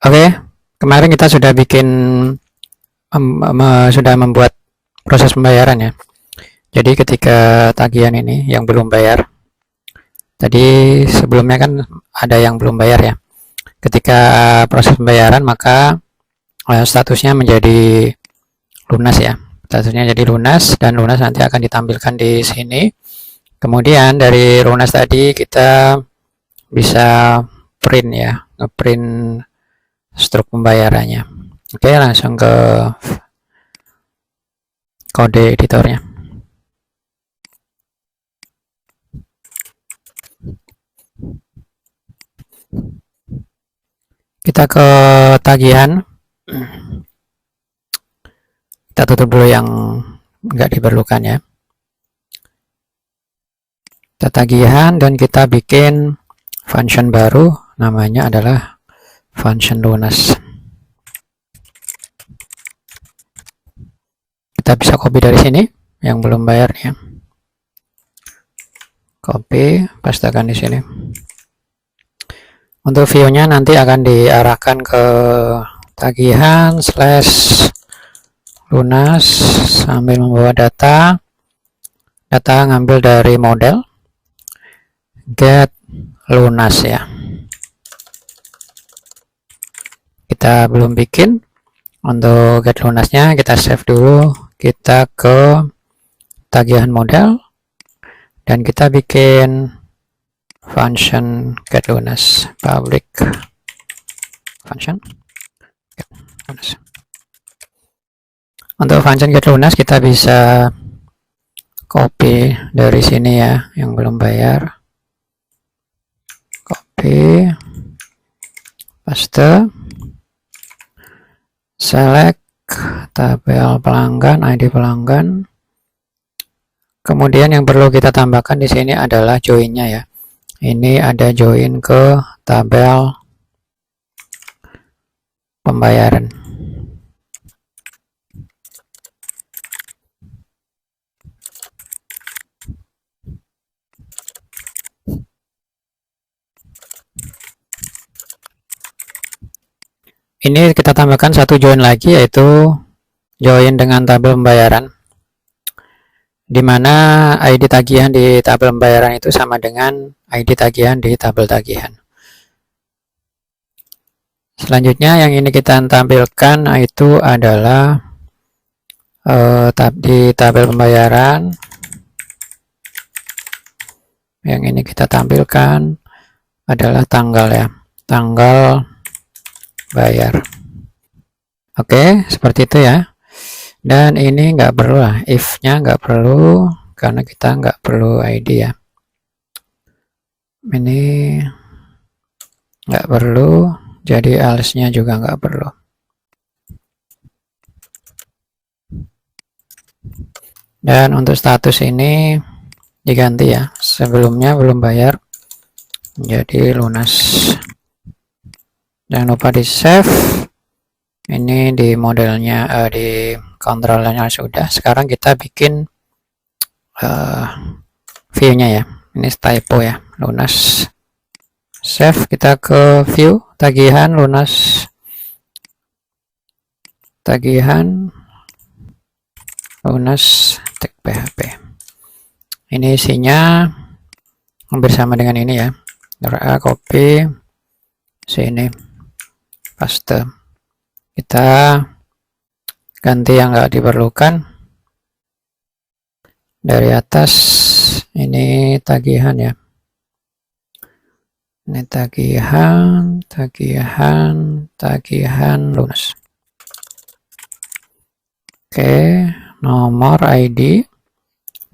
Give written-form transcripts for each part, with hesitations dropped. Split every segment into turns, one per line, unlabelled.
Oke, kemarin kita sudah bikin sudah membuat proses pembayaran ya. Jadi ketika tagihan ini yang belum bayar, tadi sebelumnya kan ada yang belum bayar ya. Ketika proses pembayaran maka statusnya menjadi lunas ya. Statusnya jadi lunas dan lunas nanti akan ditampilkan di sini. Kemudian dari lunas tadi kita bisa print ya, ngeprint struk pembayarannya. Oke, langsung ke kode editornya. Kita ke tagihan. Kita tutup dulu yang nggak diperlukan ya. Kita tagihan dan kita bikin function baru, namanya adalah function lunas. Kita bisa copy dari sini yang belum bayar ya. Copy, pastekan di sini. Untuk view-nya nanti akan diarahkan ke tagihan / lunas sambil membawa data ngambil dari model get lunas ya. Kita belum bikin. Untuk get lunasnya kita save dulu, kita ke tagihan model dan kita bikin function get lunas, public function get lunas. Untuk function get lunas kita bisa copy dari sini ya, yang belum bayar, copy, paste, select tabel pelanggan, ID pelanggan. Kemudian yang perlu kita tambahkan di sini adalah join-nya ya. Ini ada join ke tabel pembayaran. Ini kita tambahkan satu join lagi, yaitu join dengan tabel pembayaran, di mana ID tagihan di tabel pembayaran itu sama dengan ID tagihan di tabel tagihan. Selanjutnya yang ini kita tampilkan itu adalah di tabel pembayaran. Yang ini kita tampilkan adalah tanggal ya, tanggal bayar. Oke, seperti itu ya. Dan ini nggak perlu lah, if-nya nggak perlu karena kita nggak perlu ID ya. Ini nggak perlu, jadi else-nya juga nggak perlu. Dan untuk status ini diganti ya, sebelumnya belum bayar jadi lunas. Jangan lupa di save. Ini di modelnya, di kontrolnya sudah. Sekarang kita bikin view-nya ya. Ini typo ya, lunas. Save, kita ke view, tagihan, lunas, tagihan, lunas, tag PHP. Ini isinya hampir sama dengan ini ya. Copy, sini, paste. Kita ganti yang nggak diperlukan. Dari atas ini tagihan ya. Ini tagihan lunas. Oke, nomor ID,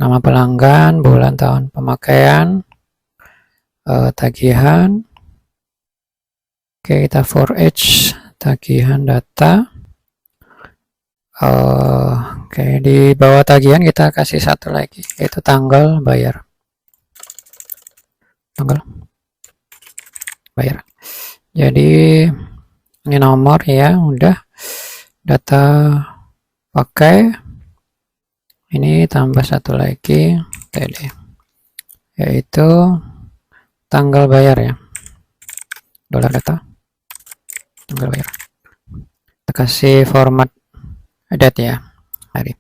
nama pelanggan, bulan tahun pemakaian, tagihan. Oke, kita for each tagihan data. Oke, di bawah tagihan kita kasih satu lagi, yaitu tanggal bayar. Tanggal bayar. Jadi ini nomor ya, udah. Data pakai. Ini tambah satu lagi, TD, yaitu tanggal bayar ya. Dolar data. tanggal bayar. Kita kasih format date ya, hari.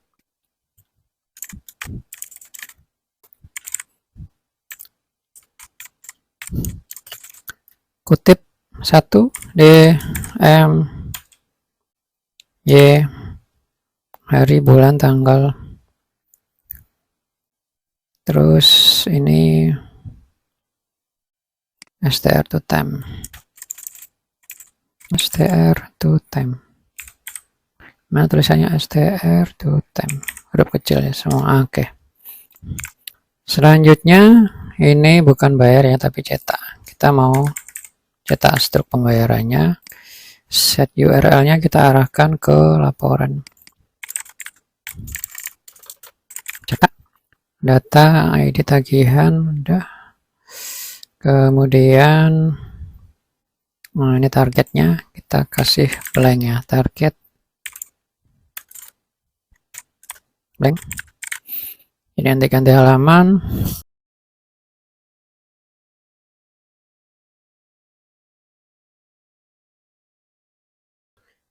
Kutip 1 D M Y, hari, bulan, tanggal. Terus ini str to time, str to time. Mana tulisannya? str to time, huruf kecil ya semua. Oke. Selanjutnya ini bukan bayar ya, tapi cetak. Kita mau cetak struk pembayarannya. Set URL-nya kita arahkan ke laporan. Cetak. Data ID tagihan udah. Kemudian ini targetnya, kita kasih blank ya, target blank. Ini nanti ganti halaman.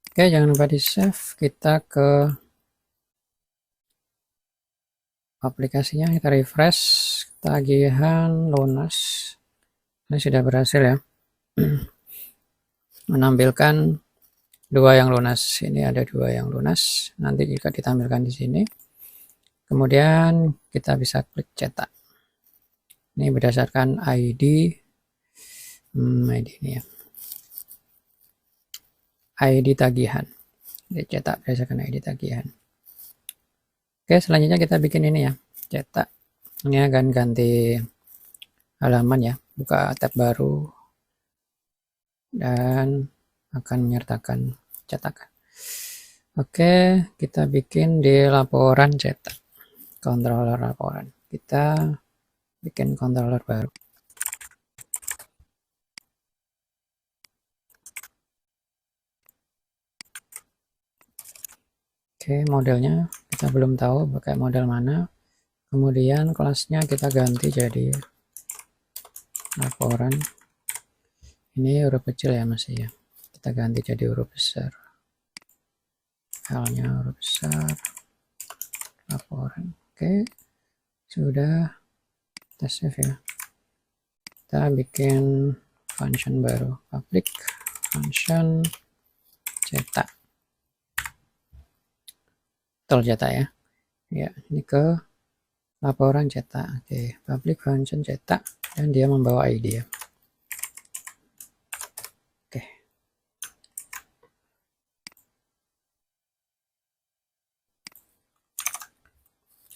Oke, jangan lupa di save. Kita ke aplikasinya, kita refresh. Tagihan lunas ini sudah berhasil ya, menampilkan 2 yang lunas. Ini ada 2 yang lunas, nanti jika ditampilkan di sini. Kemudian kita bisa klik cetak. Ini berdasarkan ID, ID ini ya, ID tagihan. Cetak berdasarkan ID tagihan. Oke, selanjutnya kita bikin ini ya, cetak. Ini akan ganti halaman ya, buka tab baru dan akan menyertakan cetakan. Oke, kita bikin di laporan cetak, controller laporan. Kita bikin controller baru. Oke, modelnya kita belum tahu pakai model mana. Kemudian kelasnya kita ganti jadi laporan. Ini huruf kecil ya masih ya, kita ganti jadi huruf besar. L-nya huruf besar, laporan. Oke, sudah, kita save ya. Kita bikin function baru, public function cetak. Betul, cetak ya. Ya, ini ke laporan cetak. Oke, public function cetak, dan dia membawa ID ya. Oke.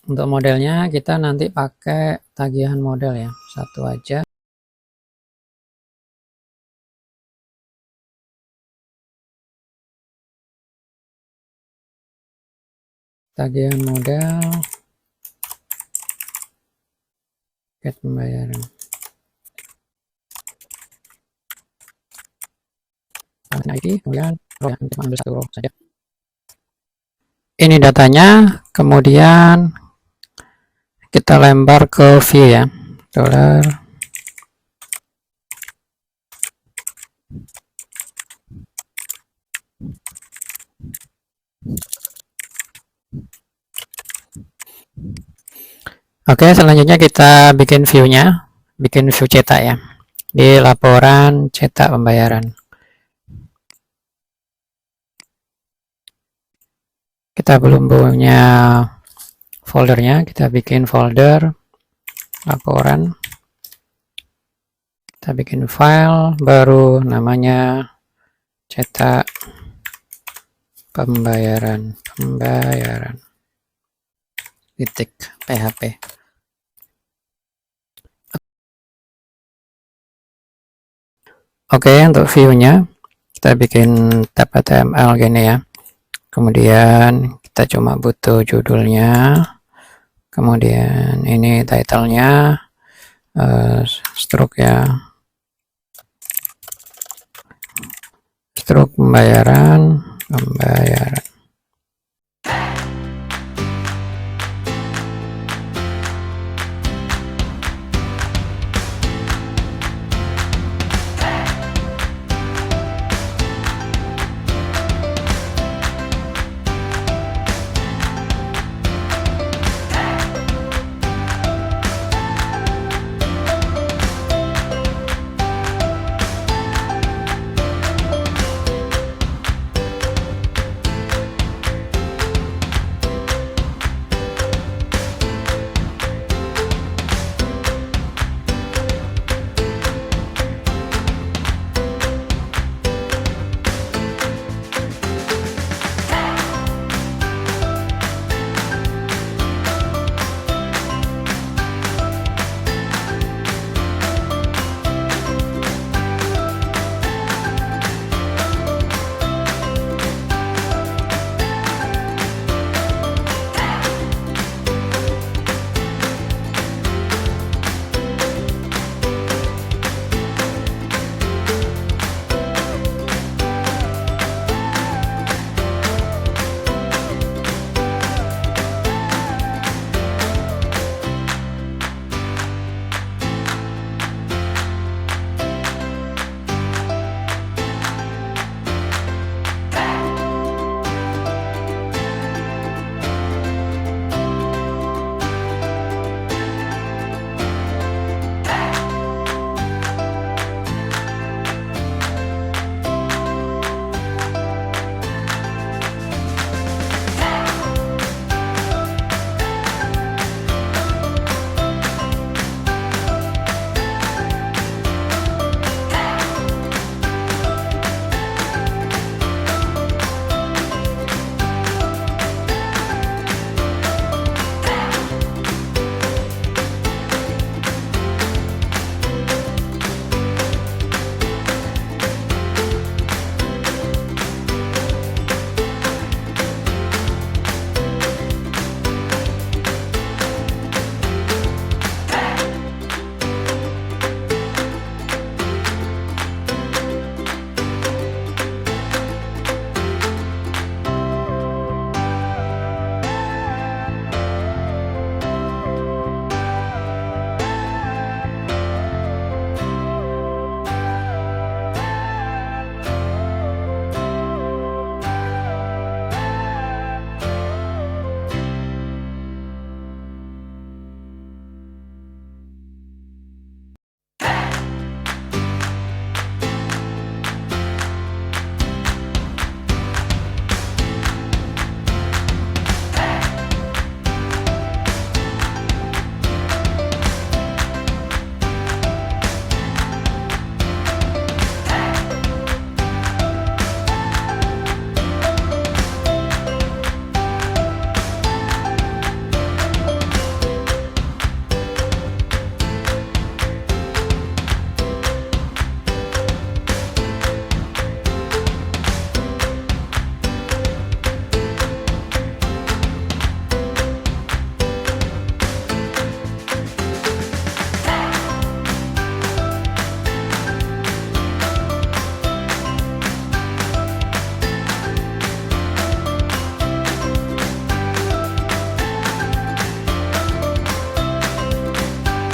Untuk modelnya kita nanti pakai tagihan model ya, satu aja. Tagihan model, get pembayaran. ID, kemudian kita ambil 1 row saja. Ini datanya, kemudian kita lempar ke view ya, dollar. Oke, selanjutnya kita bikin view-nya, bikin view cetak ya, di laporan cetak pembayaran. Kita belum punya foldernya, kita bikin folder laporan. Kita bikin file baru namanya cetak pembayaran, titik php. Oke, untuk view-nya kita bikin tab HTML gini ya. Kemudian kita cuma butuh judulnya, kemudian ini title-nya, stroke ya, stroke pembayaran.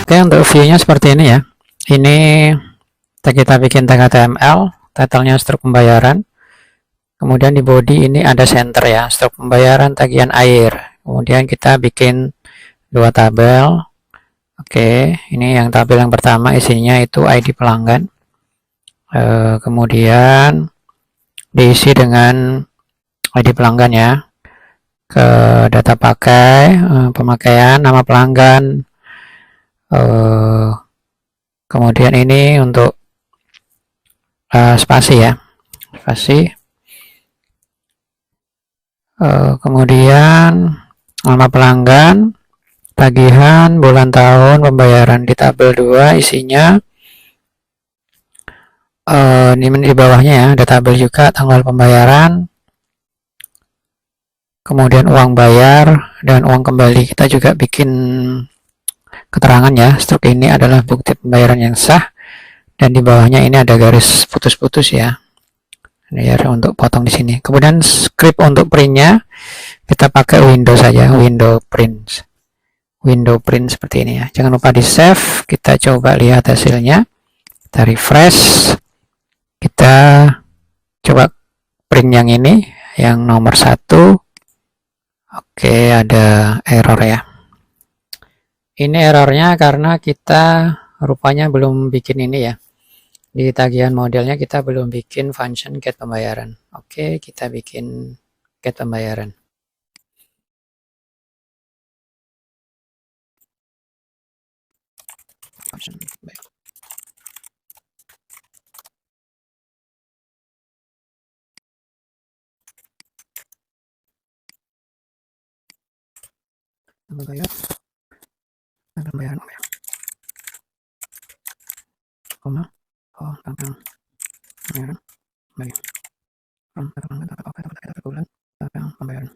Oke, untuk view-nya seperti ini ya. Ini kita bikin tag HTML, title-nya struk pembayaran. Kemudian di body ini ada center ya, struk pembayaran tagihan air. Kemudian kita bikin dua tabel. Oke, ini yang tabel yang pertama isinya itu ID pelanggan. Kemudian diisi dengan ID pelanggan ya. Ke data pakai, pemakaian, nama pelanggan. Kemudian ini untuk spasi ya, spasi. Kemudian nama pelanggan, tagihan, bulan tahun, pembayaran. Di tabel 2 isinya di bawahnya ya, ada tabel juga tanggal pembayaran, kemudian uang bayar dan uang kembali. Kita juga bikin keterangan ya, struk ini adalah bukti pembayaran yang sah, dan di bawahnya ini ada garis putus-putus ya. Ini ya untuk potong di sini. Kemudian script untuk printnya kita pakai window saja, window print seperti ini ya. Jangan lupa di save. Kita coba lihat hasilnya, kita refresh, kita coba print yang ini, yang nomor 1. Oke, ada error ya. Ini errornya karena kita rupanya belum bikin ini ya. Di tagihan modelnya kita belum bikin function get pembayaran. Oke, kita bikin get pembayaran. Function pembayaran. Pembayaran koma pembayaran pembayaran.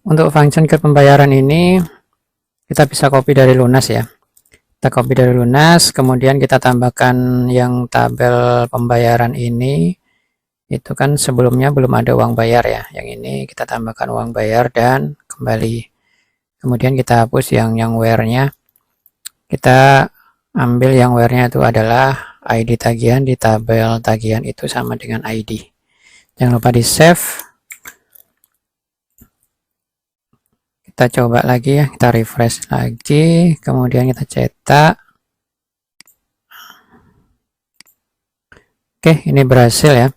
Untuk function get pembayaran ini kita bisa copy dari Lunas ya. Kita copy dari Lunas, kemudian kita tambahkan yang tabel pembayaran ini. Itu kan sebelumnya belum ada uang bayar ya. Yang ini kita tambahkan uang bayar dan kembali. Kemudian kita hapus yang where-nya. Kita ambil yang where-nya itu adalah ID tagihan. Di tabel tagihan itu sama dengan ID. Jangan lupa di save. Kita coba lagi ya, kita refresh lagi, kemudian kita cetak. Oke, ini berhasil ya.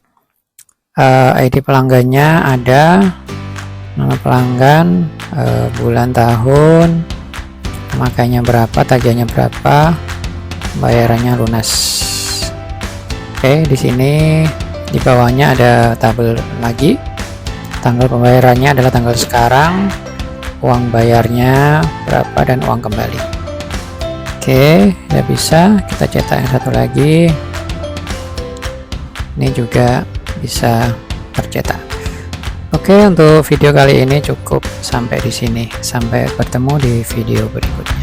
ID pelanggannya ada, nama pelanggan, bulan tahun, pemakaiannya berapa, tagihannya berapa, bayarannya lunas. Oke, di sini di bawahnya ada tabel lagi. Tanggal pembayarannya adalah tanggal sekarang, uang bayarnya berapa, dan uang kembali. Oke, udah bisa. Kita cetak yang satu lagi. Ini juga bisa tercetak. Oke, untuk video kali ini cukup sampai di sini. Sampai bertemu di video berikutnya.